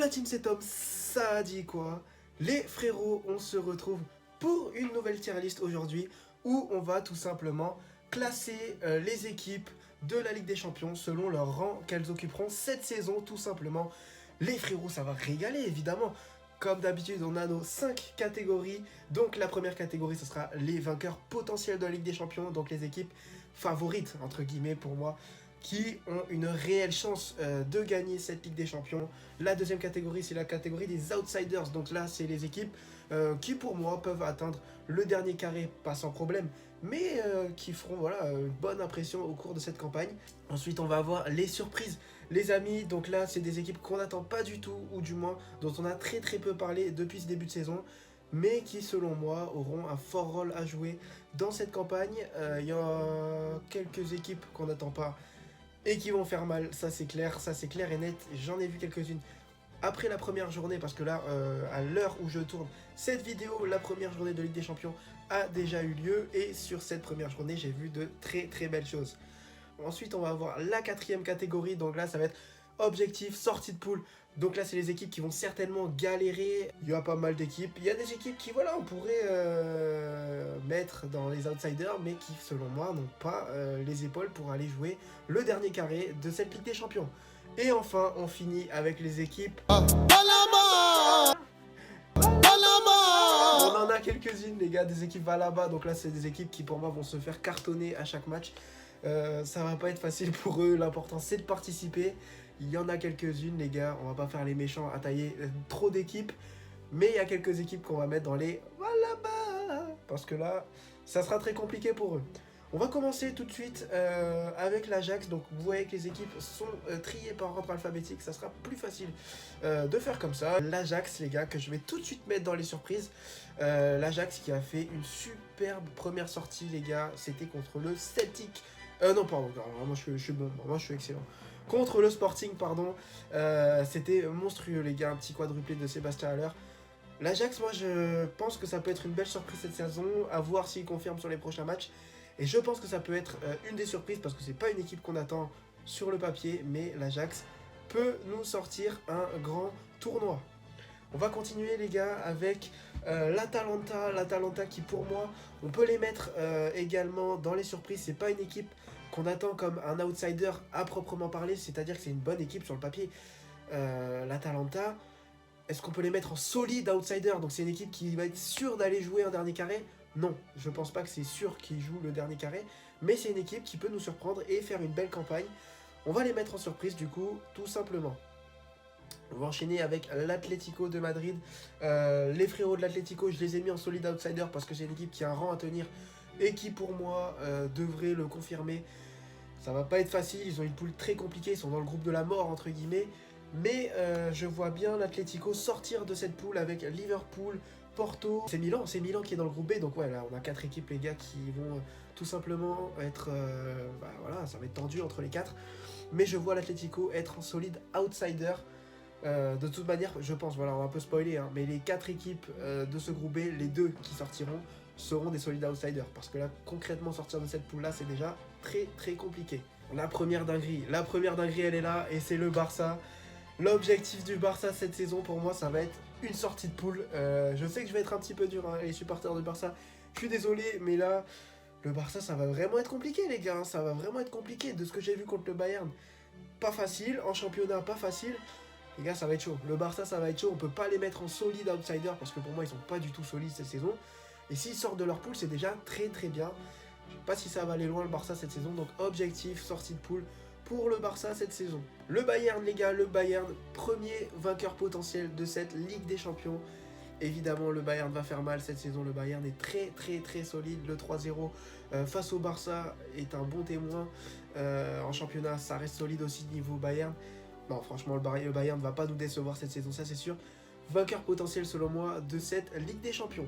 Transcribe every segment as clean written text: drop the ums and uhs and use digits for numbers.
la team c'est Tom, ça dit quoi? Les frérots, on se retrouve pour une nouvelle tier list aujourd'hui où on va tout simplement classer les équipes de la Ligue des Champions selon leur rang qu'elles occuperont cette saison tout simplement. Les frérots, ça va régaler évidemment. Comme d'habitude, on a nos 5 catégories. Donc la première catégorie, ce sera les vainqueurs potentiels de la Ligue des Champions, donc les équipes favorites, entre guillemets pour moi, qui ont une réelle chance de gagner cette Ligue des Champions. La deuxième catégorie, c'est la catégorie des outsiders. Donc là, c'est les équipes qui, pour moi, peuvent atteindre le dernier carré, pas sans problème, mais qui feront voilà, une bonne impression au cours de cette campagne. Ensuite, on va avoir les surprises, les amis. Donc là, c'est des équipes qu'on n'attend pas du tout, ou du moins dont on a très peu parlé depuis ce début de saison, mais qui, selon moi, auront un fort rôle à jouer dans cette campagne. Il y a quelques équipes qu'on n'attend pas et qui vont faire mal, ça c'est clair et net. J'en ai vu quelques-unes après la première journée, parce que là, à l'heure où je tourne cette vidéo, la première journée de Ligue des Champions a déjà eu lieu, et sur cette première journée, j'ai vu de très belles choses. Ensuite, on va avoir la quatrième catégorie, donc là, ça va être objectif, sortie de poule. Donc là, c'est les équipes qui vont certainement galérer. Il y a pas mal d'équipes. Il y a des équipes qui, voilà, on pourrait mettre dans les outsiders, mais qui, selon moi, n'ont pas les épaules pour aller jouer le dernier carré de cette Ligue des Champions. Et enfin, on finit avec les équipes... On en a quelques-unes, les gars, des équipes va là-bas. Donc là, c'est des équipes qui, pour moi, vont se faire cartonner à chaque match. Ça va pas être facile pour eux. L'important, c'est de participer. Il y en a quelques-unes, les gars. On va pas faire les méchants à tailler trop d'équipes. Mais il y a quelques équipes qu'on va mettre dans les va là-bas. Parce que là, ça sera très compliqué pour eux. On va commencer tout de suite avec l'Ajax. Donc vous voyez que les équipes sont triées par ordre alphabétique. Ça sera plus facile de faire comme ça. L'Ajax, les gars, que je vais tout de suite mettre dans les surprises. L'Ajax qui a fait une superbe première sortie, les gars. C'était contre le Celtic. Non, pardon. Alors, moi, je suis bon. Moi, je suis excellent. Contre le Sporting, pardon. C'était monstrueux, les gars. Un petit quadruplé de Sébastien Haller. L'Ajax, moi, je pense que ça peut être une belle surprise cette saison. À voir s'il confirme sur les prochains matchs. Et je pense que ça peut être une des surprises, parce que c'est pas une équipe qu'on attend sur le papier, mais l'Ajax peut nous sortir un grand tournoi. On va continuer, les gars, avec l'Atalanta. L'Atalanta qui, pour moi, on peut les mettre également dans les surprises. C'est pas une équipe qu'on attend comme un outsider à proprement parler, c'est-à-dire que c'est une bonne équipe sur le papier. L'Atalanta, est-ce qu'on peut les mettre en solide outsider? Donc c'est une équipe qui va être sûre d'aller jouer un dernier carré? Non, je pense pas que c'est sûr qu'ils jouent le dernier carré, mais c'est une équipe qui peut nous surprendre et faire une belle campagne. On va les mettre en surprise du coup, tout simplement. On va enchaîner avec l'Atlético de Madrid. Les frérots de l'Atlético, je les ai mis en solide outsider parce que c'est une équipe qui a un rang à tenir et qui pour moi devrait le confirmer. Ça va pas être facile, ils ont une poule très compliquée, ils sont dans le groupe de la mort entre guillemets. Mais je vois bien l'Atlético sortir de cette poule avec Liverpool, Porto. C'est Milan qui est dans le groupe B. Donc ouais, là on a 4 équipes, les gars, qui vont tout simplement être... voilà, ça va être tendu entre les 4. Mais je vois l'Atlético être en solide outsider. De toute manière, je pense, voilà, on va un peu spoiler, hein, mais les 4 équipes de ce groupe B, les 2 qui sortiront, seront des solides outsiders. Parce que là, concrètement, sortir de cette poule-là, c'est déjà très compliqué. La première dinguerie, elle est là, et c'est le Barça. L'objectif du Barça cette saison, pour moi, ça va être une sortie de poule. Je sais que je vais être un petit peu dur, hein, les supporters du Barça. Je suis désolé, mais là, le Barça, ça va vraiment être compliqué, les gars. Hein, ça va vraiment être compliqué. De ce que j'ai vu contre le Bayern, pas facile. En championnat, pas facile. Les gars, ça va être chaud. Le Barça, ça va être chaud. On peut pas les mettre en solide outsider parce que pour moi, ils sont pas du tout solides cette saison. Et s'ils sortent de leur poule, c'est déjà très bien. Je sais pas si ça va aller loin, le Barça, cette saison. Donc, objectif, sortie de poule pour le Barça cette saison. Le Bayern, les gars, le Bayern, premier vainqueur potentiel de cette Ligue des Champions. Évidemment, le Bayern va faire mal cette saison. Le Bayern est très solide. Le 3-0 face au Barça est un bon témoin. En championnat, ça reste solide aussi niveau Bayern. Non, franchement, le Bayern ne va pas nous décevoir cette saison, ça c'est sûr. Vainqueur potentiel, selon moi, de cette Ligue des Champions.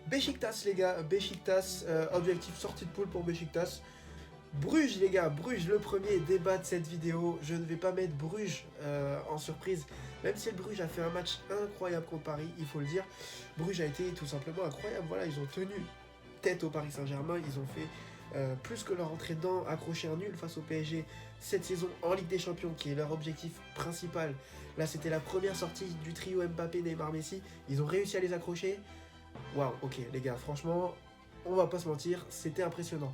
Beşiktaş, les gars, Beşiktaş, objectif sortie de poule pour Beşiktaş. Bruges, les gars, Bruges, le premier débat de cette vidéo. Je ne vais pas mettre Bruges en surprise, même si le Bruges a fait un match incroyable contre Paris, il faut le dire. Bruges a été tout simplement incroyable. Voilà, ils ont tenu tête au Paris Saint-Germain, ils ont fait plus que leur entrée dedans, accrocher un nul face au PSG cette saison en Ligue des Champions, qui est leur objectif principal. Là, c'était la première sortie du trio Mbappé, Neymar, Messi. Ils ont réussi à les accrocher. Waouh, ok, les gars, franchement, on va pas se mentir, c'était impressionnant.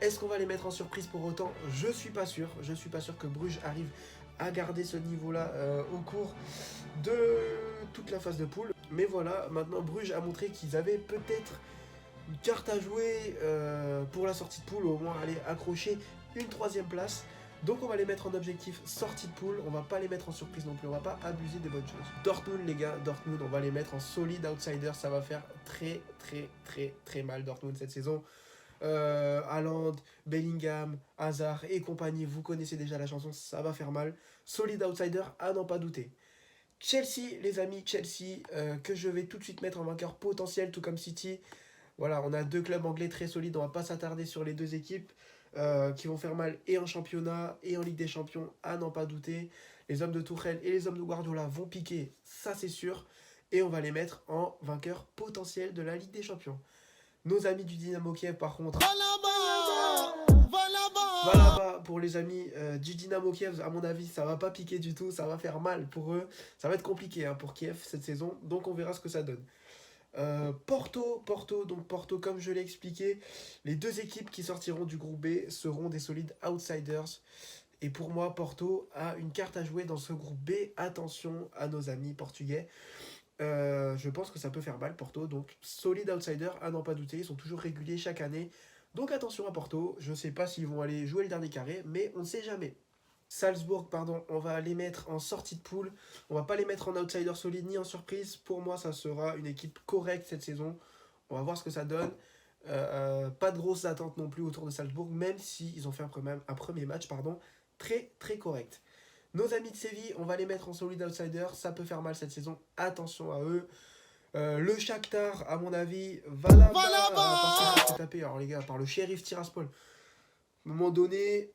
Est-ce qu'on va les mettre en surprise pour autant? Je suis pas sûr. Je suis pas sûr que Bruges arrive à garder ce niveau-là au cours de toute la phase de poule. Mais voilà, maintenant Bruges a montré qu'ils avaient peut-être une carte à jouer pour la sortie de poule, au moins aller accrocher une troisième place. Donc on va les mettre en objectif sortie de poule, on va pas les mettre en surprise non plus, on va pas abuser des bonnes choses. Dortmund les gars, Dortmund on va les mettre en solide outsider, ça va faire très mal Dortmund cette saison. Haaland, Bellingham, Hazard et compagnie, vous connaissez déjà la chanson, ça va faire mal. Solid outsider à n'en pas douter. Chelsea les amis, Chelsea que je vais tout de suite mettre en vainqueur potentiel tout comme City. Voilà, on a deux clubs anglais très solides, on va pas s'attarder sur les deux équipes qui vont faire mal et en championnat et en Ligue des Champions, à n'en pas douter. Les hommes de Tuchel et les hommes de Guardiola vont piquer, ça c'est sûr, et on va les mettre en vainqueur potentiel de la Ligue des Champions. Nos amis du Dynamo Kiev par contre, voilà pour les amis du Dynamo Kiev, à mon avis ça va pas piquer du tout, ça va faire mal pour eux, ça va être compliqué pour Kiev cette saison, donc on verra ce que ça donne. Porto, comme je l'ai expliqué, les deux équipes qui sortiront du groupe B seront des solides outsiders. Et pour moi, Porto a une carte à jouer dans ce groupe B. Attention à nos amis portugais. Je pense que ça peut faire mal, Porto. Donc, solide outsider, à n'en pas douter. Ils sont toujours réguliers chaque année. Donc, attention à Porto. Je ne sais pas s'ils vont aller jouer le dernier carré, mais on ne sait jamais. Salzbourg, pardon, on va les mettre en sortie de poule. On va pas les mettre en outsider solide ni en surprise. Pour moi, ça sera une équipe correcte cette saison. On va voir ce que ça donne. Pas de grosses attentes non plus autour de Salzbourg, même s'ils ont fait un premier match très correct. Nos amis de Séville, on va les mettre en solid outsider. Ça peut faire mal cette saison. Attention à eux. Le Shakhtar, à mon avis, va là-bas. Parce que ça tapé, alors les gars, par le Sheriff Tiraspol. À un moment donné,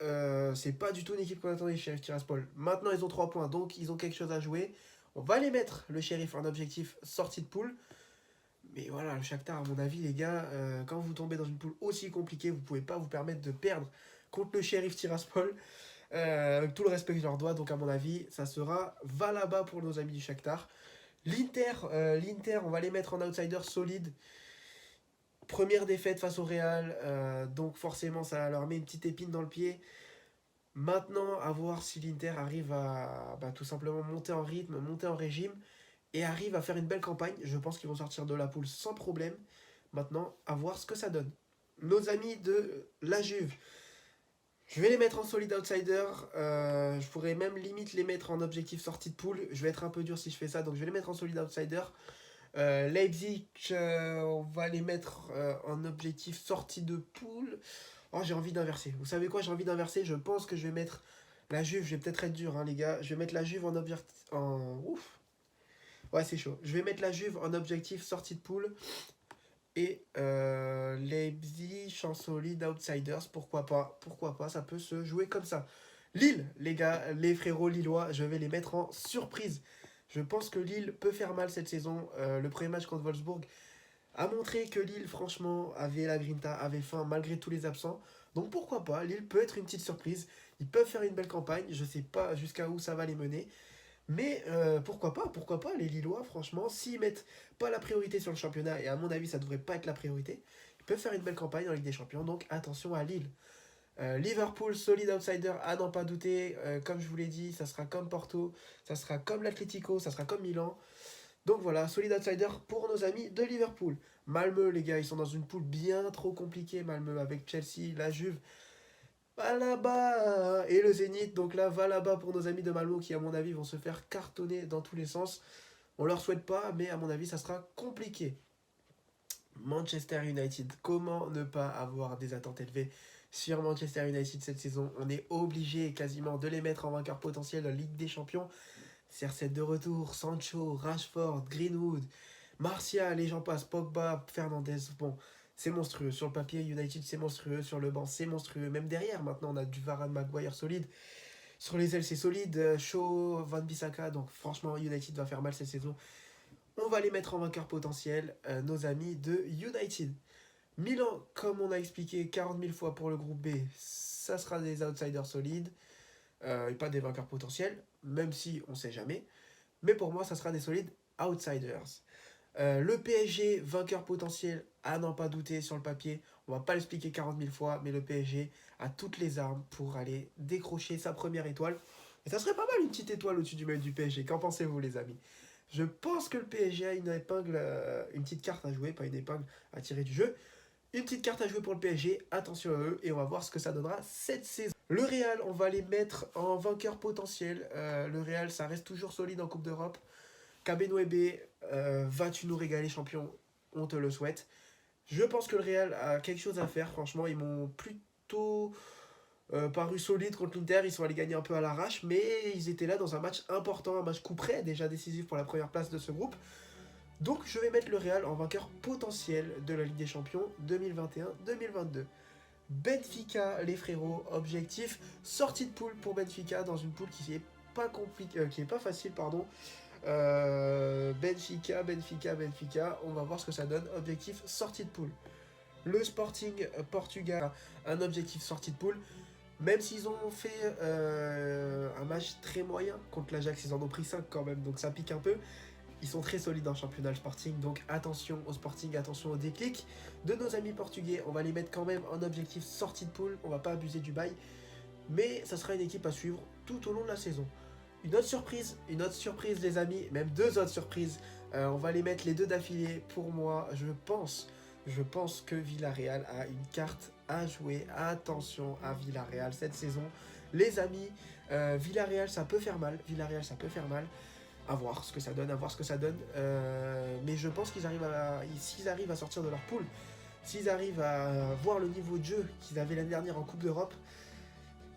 c'est pas du tout une équipe qu'on attendait, Sheriff Tiraspol. Maintenant, ils ont 3 points, donc ils ont quelque chose à jouer. On va les mettre, le Sheriff, en objectif sortie de poule. Mais voilà, le Shakhtar, à mon avis, les gars, quand vous tombez dans une poule aussi compliquée, vous pouvez pas vous permettre de perdre contre le Sheriff Tiraspol. Avec tout le respect que je leur dois, donc à mon avis, ça sera va là-bas pour nos amis du Shakhtar. L'Inter, on va les mettre en outsider solide. Première défaite face au Real, donc forcément ça leur met une petite épine dans le pied. Maintenant, à voir si l'Inter arrive à tout simplement monter en rythme, monter en régime et arrive à faire une belle campagne. Je pense qu'ils vont sortir de la poule sans problème. Maintenant, à voir ce que ça donne. Nos amis de la Juve, je vais les mettre en solid outsider. Je pourrais même limite les mettre en objectif sortie de poule. Je vais être un peu dur si je fais ça, donc je vais les mettre en solid outsider. Leipzig, on va les mettre en objectif sortie de poule. Oh, j'ai envie d'inverser. Vous savez quoi, j'ai envie d'inverser. Je pense que je vais mettre la Juve. Je vais peut-être être dur, les gars. Je vais mettre la Juve en objectif. Ouf. Ouais, c'est chaud. Je vais mettre la Juve en objectif sortie de poule. Et Leipzig en solide outsiders. Pourquoi pas, ça peut se jouer comme ça. Lille, les gars, les frérots lillois, je vais les mettre en surprise. Je pense que Lille peut faire mal cette saison. Le premier match contre Wolfsburg a montré que Lille, franchement, avait la grinta, avait faim malgré tous les absents. Donc pourquoi pas, Lille peut être une petite surprise. Ils peuvent faire une belle campagne. Je ne sais pas jusqu'à où ça va les mener. Mais pourquoi pas, les Lillois, franchement, s'ils mettent pas la priorité sur le championnat, et à mon avis, ça devrait pas être la priorité, ils peuvent faire une belle campagne en Ligue des Champions. Donc attention à Lille. Liverpool, solid outsider, à n'en pas douter. Comme je vous l'ai dit, ça sera comme Porto, ça sera comme l'Atlético, ça sera comme Milan. Donc voilà, solid outsider pour nos amis de Liverpool. Malmö, les gars, ils sont dans une poule bien trop compliquée. Malmö avec Chelsea, la Juve. Va là-bas et le Zénith. Donc là, va là-bas pour nos amis de Malmö qui, à mon avis, vont se faire cartonner dans tous les sens. On leur souhaite pas, mais à mon avis, ça sera compliqué. Manchester United, comment ne pas avoir des attentes élevées sur Manchester United cette saison? On est obligé quasiment de les mettre en vainqueur potentiel de la Ligue des Champions. CR7 de retour, Sancho, Rashford, Greenwood, Martial, et j'en passe, Pogba, Fernandez. Bon, c'est monstrueux. Sur le papier, United, c'est monstrueux. Sur le banc, c'est monstrueux. Même derrière, maintenant, on a du Varane, Maguire solide. Sur les ailes, c'est solide. Shaw, Van Bissaka. Donc, franchement, United va faire mal cette saison. On va les mettre en vainqueur potentiel, nos amis de United. Milan, comme on a expliqué 40 000 fois pour le groupe B, ça sera des outsiders solides, et pas des vainqueurs potentiels, même si on sait jamais. Mais pour moi, ça sera des solides outsiders. Le PSG, vainqueur potentiel, à n'en pas douter sur le papier. On va pas l'expliquer 40 000 fois, mais le PSG a toutes les armes pour aller décrocher sa première étoile. Et ça serait pas mal une petite étoile au-dessus du maillot du PSG. Qu'en pensez-vous, les amis? Je pense que le PSG a une épingle, une petite carte à jouer, pas une épingle à tirer du jeu. Une petite carte à jouer pour le PSG, attention à eux, et on va voir ce que ça donnera cette saison. Le Real, on va les mettre en vainqueur potentiel. Le Real, ça reste toujours solide en Coupe d'Europe. Kabenoebe, vas-tu nous régaler, champion? On te le souhaite. Je pense que le Real a quelque chose à faire. Franchement, ils m'ont plutôt paru solides contre l'Inter. Ils sont allés gagner un peu à l'arrache, mais ils étaient là dans un match important, un match coup près, déjà décisif pour la première place de ce groupe. Donc je vais mettre le Real en vainqueur potentiel de la Ligue des Champions 2021-2022. Benfica, les frérots, objectif sortie de poule pour Benfica dans une poule qui est pas compliquée, qui est pas facile, pardon. Benfica, on va voir ce que ça donne. Objectif sortie de poule. Le Sporting Portugal, un objectif sortie de poule. Même s'ils ont fait un match très moyen contre l'Ajax, ils en ont pris 5 quand même, donc ça pique un peu. Ils sont très solides en championnat, le Sporting, donc attention au Sporting, attention au déclic de nos amis portugais. On va les mettre quand même en objectif sortie de poule, on va pas abuser du bail, mais ça sera une équipe à suivre tout au long de la saison. Une autre surprise les amis, même deux autres surprises, on va les mettre les deux d'affilée. Pour moi, je pense que Villarreal a une carte à jouer. Attention à Villarreal cette saison, les amis. Villarreal, ça peut faire mal, à voir ce que ça donne, mais je pense qu'ils arrivent s'ils arrivent à sortir de leur poule, s'ils arrivent à voir le niveau de jeu qu'ils avaient l'année dernière en Coupe d'Europe,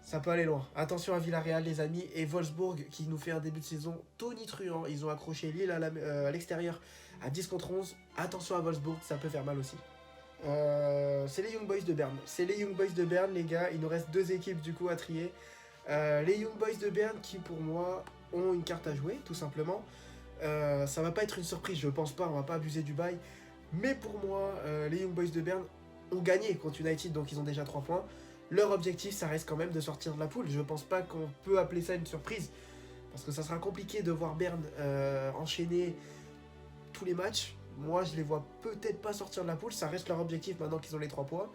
ça peut aller loin. Attention à Villarreal, les amis. Et Wolfsburg qui nous fait un début de saison tonitruant. Ils ont accroché Lille à l'extérieur à 10 contre 11. Attention à Wolfsburg, ça peut faire mal aussi. C'est les Young Boys de Berne. Les gars. Il nous reste deux équipes du coup à trier. Les Young Boys de Berne qui pour moi ont une carte à jouer, tout simplement. Ça va pas être une surprise, je pense pas. On va pas abuser du bail. Mais pour moi, les Young Boys de Berne ont gagné contre United, donc ils ont déjà 3 points. Leur objectif, ça reste quand même de sortir de la poule. Je pense pas qu'on peut appeler ça une surprise. Parce que ça sera compliqué de voir Berne enchaîner tous les matchs. Moi, je les vois peut-être pas sortir de la poule. Ça reste leur objectif maintenant qu'ils ont les 3 points.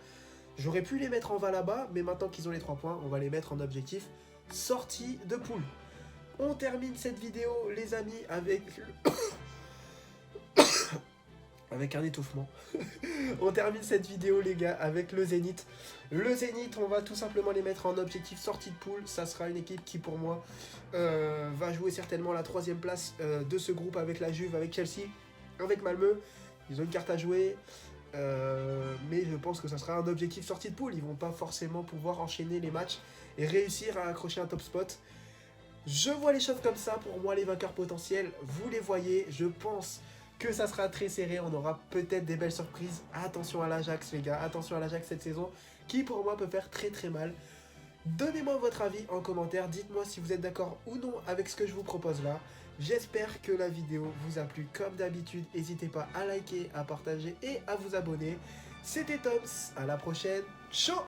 J'aurais pu les mettre en va là-bas, mais maintenant qu'ils ont les 3 points, on va les mettre en objectif sortie de poule. On termine cette vidéo, les amis, avec... avec un étouffement. On termine cette vidéo, les gars, avec le Zénith. Le Zénith, on va tout simplement les mettre en objectif sortie de poule. Ça sera une équipe qui, pour moi, va jouer certainement la 3e place de ce groupe avec la Juve, avec Chelsea, avec Malmö. Ils ont une carte à jouer. Mais je pense que ça sera un objectif sortie de poule. Ils vont pas forcément pouvoir enchaîner les matchs et réussir à accrocher un top spot. Je vois les choses comme ça. Pour moi, les vainqueurs potentiels, vous les voyez. Je pense que ça sera très serré, on aura peut-être des belles surprises. Attention à l'Ajax, les gars, attention à l'Ajax cette saison, qui pour moi peut faire très très mal. Donnez-moi votre avis en commentaire, dites-moi si vous êtes d'accord ou non avec ce que je vous propose là. J'espère que la vidéo vous a plu comme d'habitude, n'hésitez pas à liker, à partager et à vous abonner. C'était Toms, à la prochaine, ciao.